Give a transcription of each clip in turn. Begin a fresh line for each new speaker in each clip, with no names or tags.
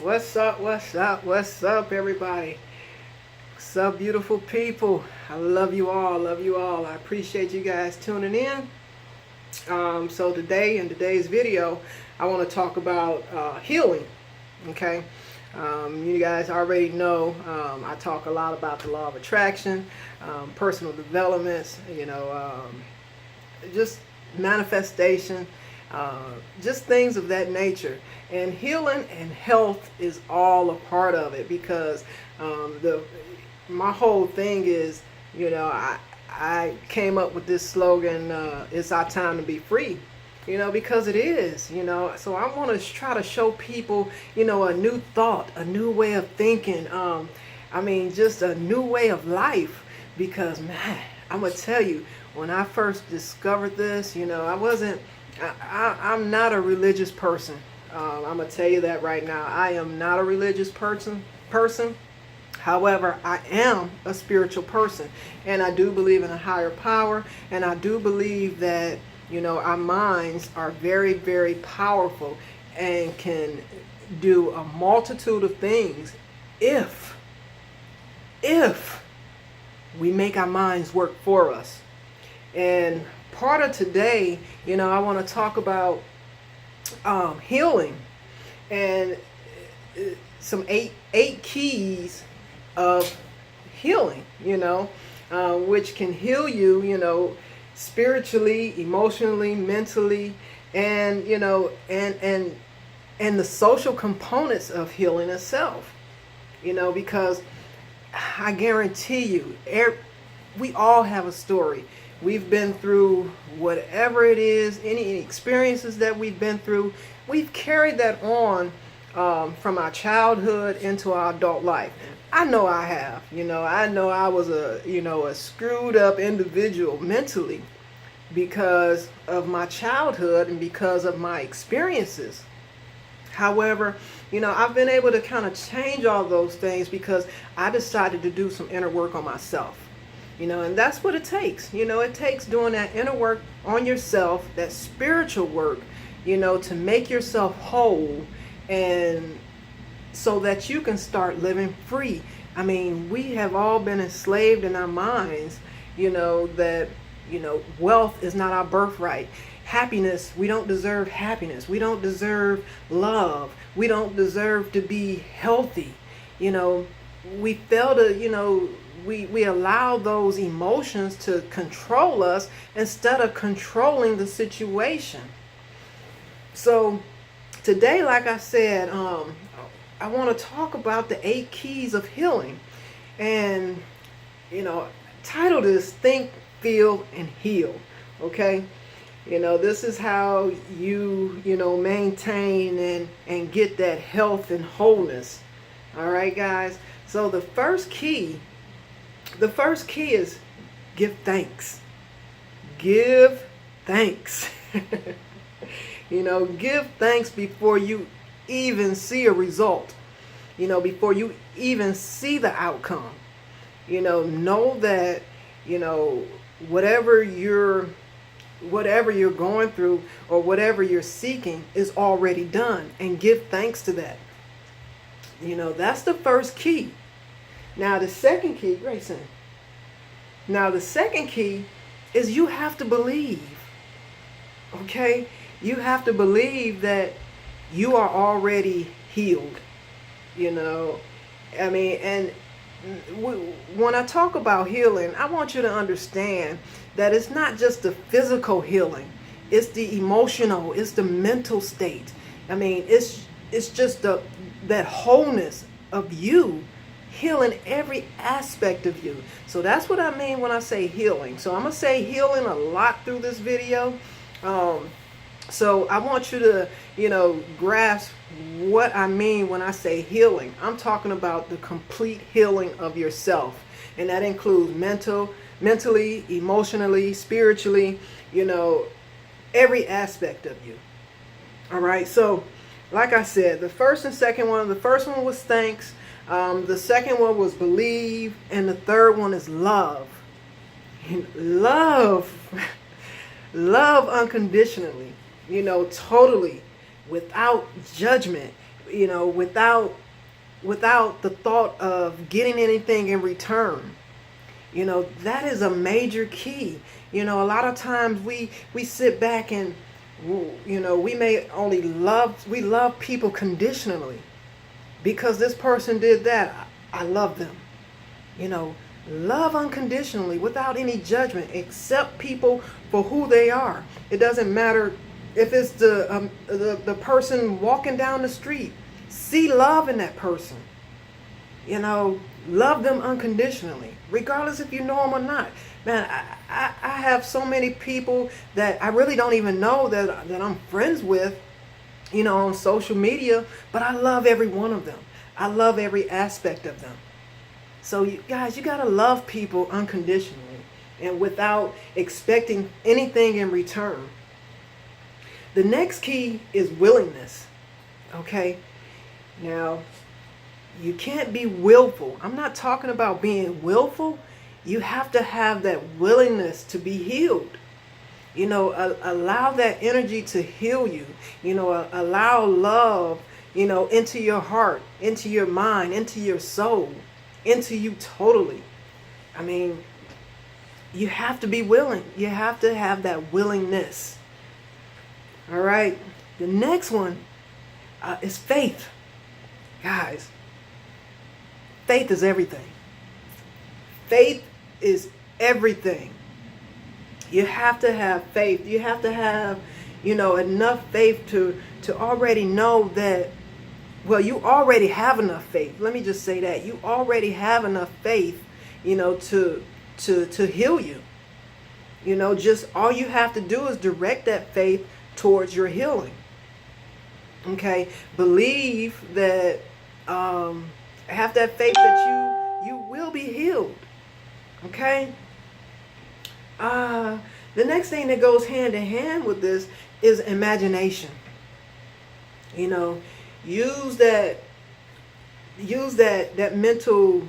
What's up, what's up, what's up, everybody? What's up, beautiful people? I love you all, love you all. I appreciate you guys tuning in. So today, in today's video, I want to talk about healing, okay? You guys already know I talk a lot about the law of attraction, personal developments, just manifestation, just things of that nature. And healing and health is all a part of it, because my whole thing is, I came up with this slogan, it's our time to be free, because it is, so I want to try to show people, a new thought, a new way of thinking, just a new way of life, because man, I'm going to tell you, when I first discovered this, I'm not a religious person. I'm going to tell you that right now. I am not a religious person. However, I am a spiritual person, and I do believe in a higher power, and I do believe that, our minds are very, very powerful and can do a multitude of things if we make our minds work for us. And part of today, I want to talk about healing and some eight keys of healing, which can heal you, spiritually, emotionally, mentally, and and the social components of healing itself, because I guarantee you, we all have a story. We've been through whatever it is, any experiences that we've been through, we've carried that on from our childhood into our adult life. I know I have, I know I was a screwed up individual mentally because of my childhood and because of my experiences. However, I've been able to kind of change all those things because I decided to do some inner work on myself. And that's what it takes. It takes doing that inner work on yourself, that spiritual work, to make yourself whole, and so that you can start living free. We have all been enslaved in our minds, that, wealth is not our birthright. Happiness, we don't deserve happiness. We don't deserve love. We don't deserve to be healthy. We fail to, we allow those emotions to control us instead of controlling the situation. So today, like I said, I want to talk about the 8 keys of healing, and titled is Think, Feel, and Heal. Okay, this is how you maintain and get that health and wholeness. All right, guys. So the first key is give thanks. Give thanks. Give thanks before you even see a result. Before you even see the outcome. Know that, whatever you're going through or whatever you're seeking is already done, and give thanks to that. That's the first key. Now the second key, Grayson. Now the second key is you have to believe. Okay? You have to believe that you are already healed. And when I talk about healing, I want you to understand that it's not just the physical healing. It's the emotional, it's the mental state. It's just that wholeness of you, healing every aspect of you. So that's what I mean when I say healing. So I'm going to say healing a lot through this video. So I want you to, grasp what I mean when I say healing. I'm talking about the complete healing of yourself. And that includes mentally, emotionally, spiritually, every aspect of you. All right. So like I said, the first and second one, the first one was thanks. The second one was believe. And the third one is love. Love unconditionally, totally, without judgment. without the thought of getting anything in return. That is a major key. A lot of times we sit back and, we may only we love people conditionally because this person did that. I love them. Love unconditionally without any judgment. Accept people for who they are. It doesn't matter if it's the person walking down the street. See love in that person. Love them unconditionally, regardless if you know them or not. Man, I have so many people that I really don't even know that I'm friends with, on social media, but I love every one of them. I love every aspect of them. So you guys, you got to love people unconditionally and without expecting anything in return. The next key is willingness. Okay? Now, you can't be willful. I'm not talking about being willful. You have to have that willingness to be healed. Allow that energy to heal you. Allow love, into your heart, into your mind, into your soul, into you totally. I mean, you have to be willing. You have to have that willingness. All right. The next one is faith. Guys, faith is everything. Faith is everything. You have to have faith. You have to have, enough faith to already know that, well, you already have enough faith. Let me just say that. You already have enough faith, to heal you. Just all you have to do is direct that faith towards your healing. Okay? Believe that, have that faith that you will be healed. Okay? The next thing that goes hand in hand with this is imagination. Use that mental,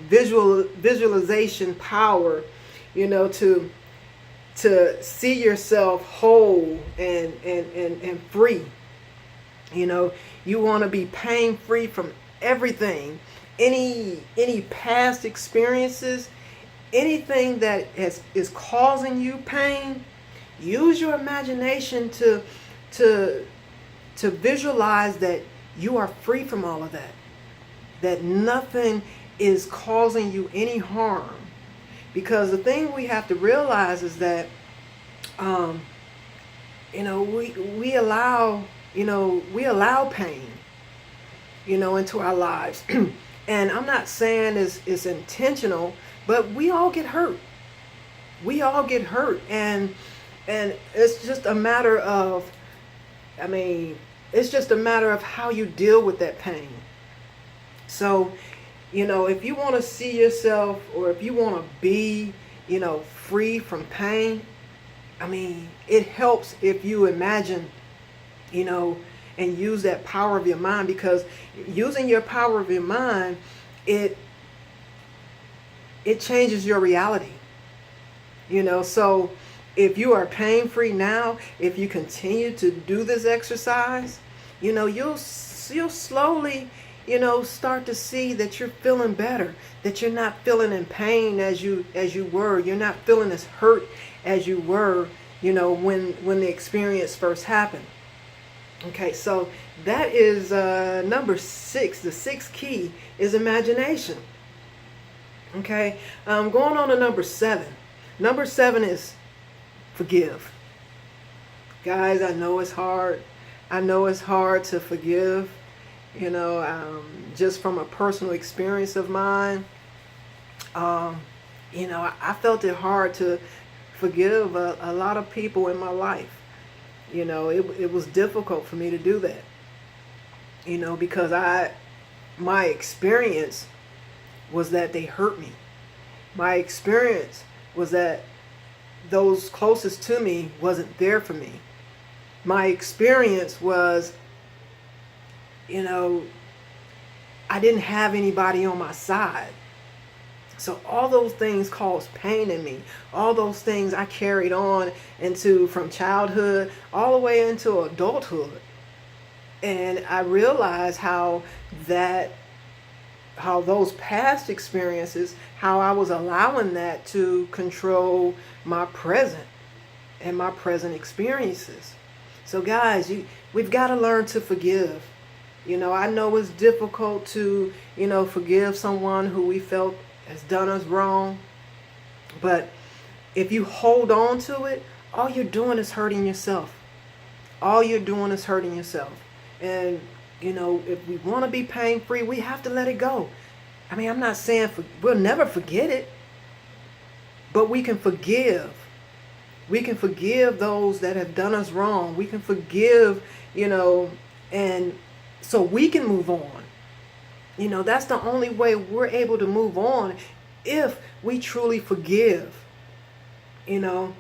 visualization power, to see yourself whole and free. You want to be pain free from everything, any past experiences, anything that is causing you pain. Use your imagination to visualize that you are free from all of that. That nothing is causing you any harm. Because the thing we have to realize is that, we allow pain, into our lives. And I'm not saying it's intentional, but we all get hurt. We all get hurt. And it's just a matter of, it's just a matter of how you deal with that pain. So, if you want to see yourself, or if you want to be, free from pain, it helps if you imagine, and use that power of your mind, because using your power of your mind, it changes your reality. So if you are pain free now, if you continue to do this exercise, you'll slowly, start to see that you're feeling better, that you're not feeling in pain as you were. You're not feeling as hurt as you were, when the experience first happened. Okay, so that is number 6. The 6th key is imagination. Okay, going on to number 7. Number 7 is forgive. Guys, I know it's hard. I know it's hard to forgive. Just from a personal experience of mine, I felt it hard to forgive a lot of people in my life. It was difficult for me to do that. Because my experience was that they hurt me. My experience was that those closest to me wasn't there for me. My experience was, I didn't have anybody on my side. So all those things caused pain in me. All those things I carried on from childhood all the way into adulthood. And I realized that how those past experiences, how I was allowing that to control my present and my present experiences. So guys, we've got to learn to forgive. I know it's difficult to, forgive someone who we felt has done us wrong. But if you hold on to it, all you're doing is hurting yourself. All you're doing is hurting yourself. And, if we want to be pain-free, we have to let it go. I mean, I'm not saying we'll never forget it, but we can forgive. We can forgive those that have done us wrong. We can forgive, and so we can move on. That's the only way we're able to move on, if we truly forgive. And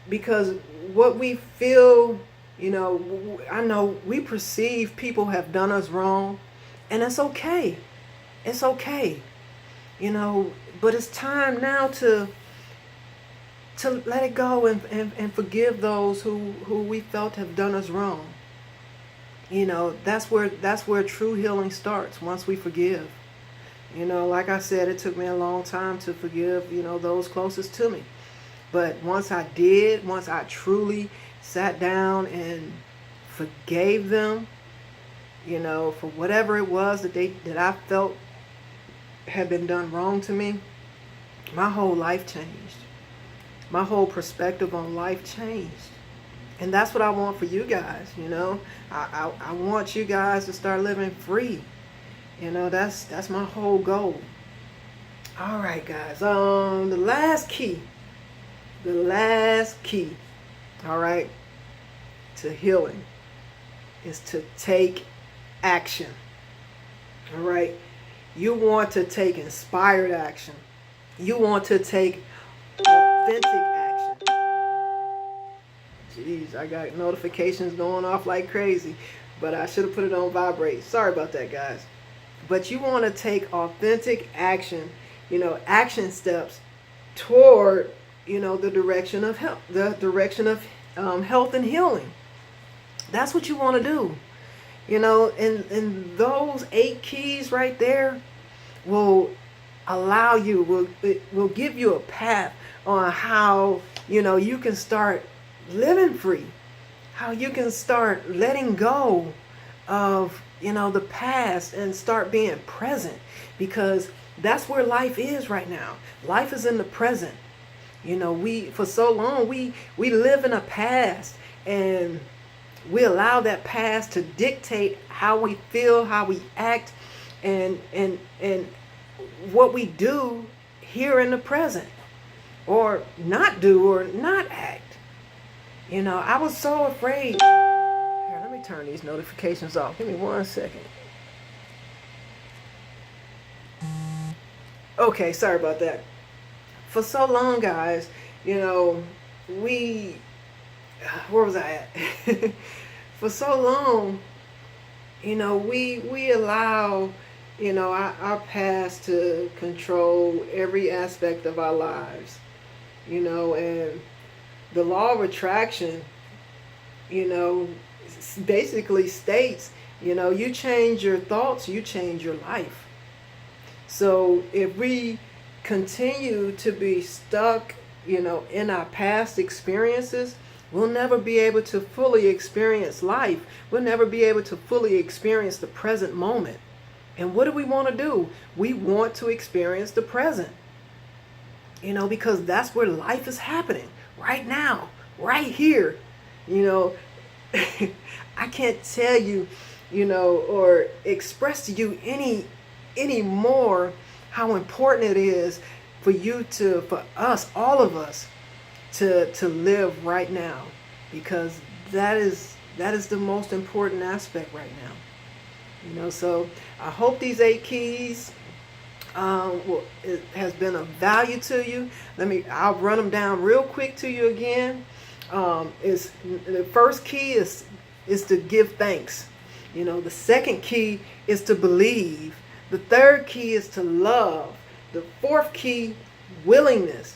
because what we feel, I know we perceive people have done us wrong, and it's okay. It's okay. But it's time now to let it go and forgive those who we felt have done us wrong. That's where true healing starts, once we forgive. Like I said, it took me a long time to forgive, those closest to me. But once I truly sat down and forgave them, for whatever it was that I felt had been done wrong to me, my whole life changed. My whole perspective on life changed. And that's what I want for you guys, I want you guys to start living free. That's my whole goal. All right, guys. The last key, all right, to healing is to take action. All right. You want to take inspired action. You want to take authentic action. Jeez, I got notifications going off like crazy, but I should have put it on vibrate. Sorry about that, guys. But you want to take authentic action, action steps toward, the direction of health, health and healing. That's what you want to do. And those 8 keys right there will allow you, will give you a path on how, you can start living free, how you can start letting go of, the past and start being present, because that's where life is right now. Life is in the present. For so long, we live in a past, and we allow that past to dictate how we feel, how we act, and what we do here in the present, or not do, or not act. I was so afraid. Here, let me turn these notifications off. Give me 1 second. Okay, sorry about that. For so long, guys, where was I at? For so long, we allow, our past to control every aspect of our lives, and the law of attraction, basically states, you change your thoughts, you change your life. So if we continue to be stuck, in our past experiences, we'll never be able to fully experience life. We'll never be able to fully experience the present moment. And what do we want to do? We want to experience the present, because that's where life is happening right now, right here. I can't tell you, or express to you any more how important it is for us, all of us, to live right now, because that is the most important aspect right now. So I hope these 8 keys it has been of value to you. I'll run them down real quick to you again. Is the first key is to give thanks. The second key is to believe. The third key is to love. The fourth key, willingness.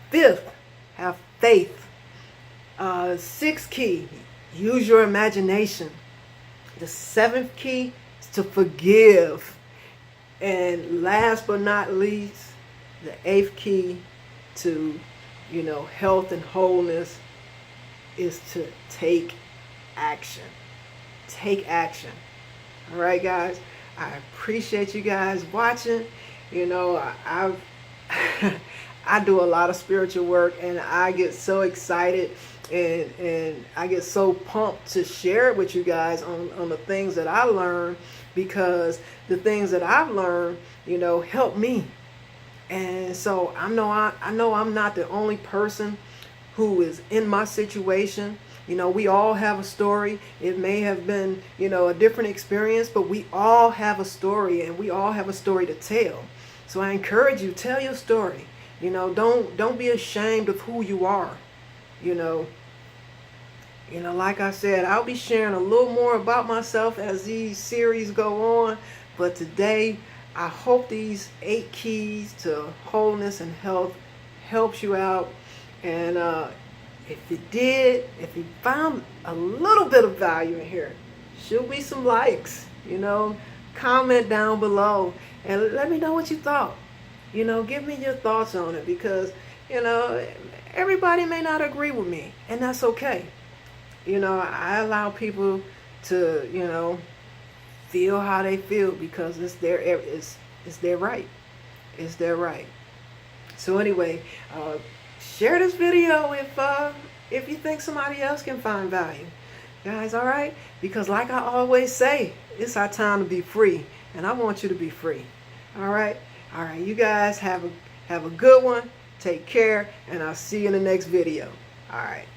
Fifth, have faith. Sixth key, use your imagination. The seventh key is to forgive. And last but not least, the eighth key to, health and wholeness is to take action. Take action. All right, guys. I appreciate you guys watching. I've I do a lot of spiritual work, and I get so excited and I get so pumped to share it with you guys on the things that I learned, because the things that I've learned, help me. And so I know I'm not the only person who is in my situation. We all have a story. It may have been, a different experience, but we all have a story, and we all have a story to tell. So I encourage you, tell your story. Don't be ashamed of who you are. Like I said, I'll be sharing a little more about myself as these series go on. But today, I hope these 8 keys to wholeness and health helps you out. And if you found a little bit of value in here, shoot me some likes, comment down below and let me know what you thought. Give me your thoughts on it, because, everybody may not agree with me, and that's okay. I allow people to, feel how they feel, because it's their right. It's their right. So anyway, share this video if you think somebody else can find value, guys. All right, because like I always say, it's our time to be free, and I want you to be free. All right, you guys have a good one. Take care, and I'll see you in the next video. All right.